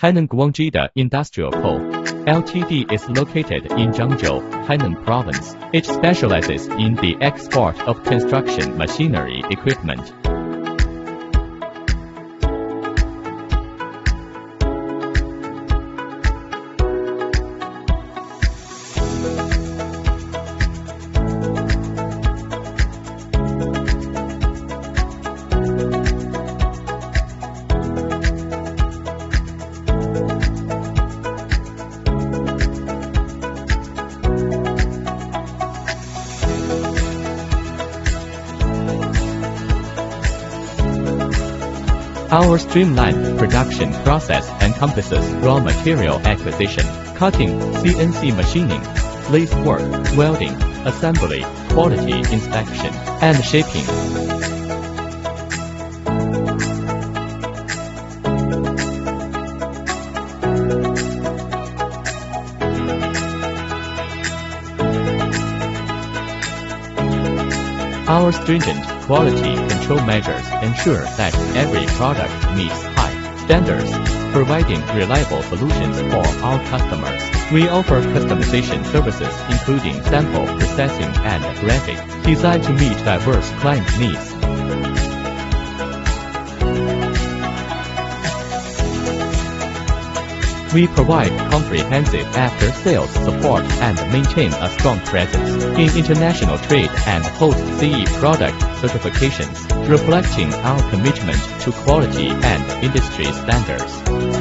Hainan Guangji Industrial Co. Ltd is located in Zhangzhou, Hainan Province. It specializes in the export of construction machinery equipment. Our streamlined production process encompasses raw material acquisition, cutting, CNC machining, lathe work, welding, assembly, quality inspection, and shaping. Our stringent quality control measures ensure that every product meets high standards, providing reliable solutions for our customers. We offer customization services including sample processing and graphic design to meet diverse client needs. We provide comprehensive after-sales support and maintain a strong presence in international trade and hold CE product certifications, reflecting our commitment to quality and industry standards.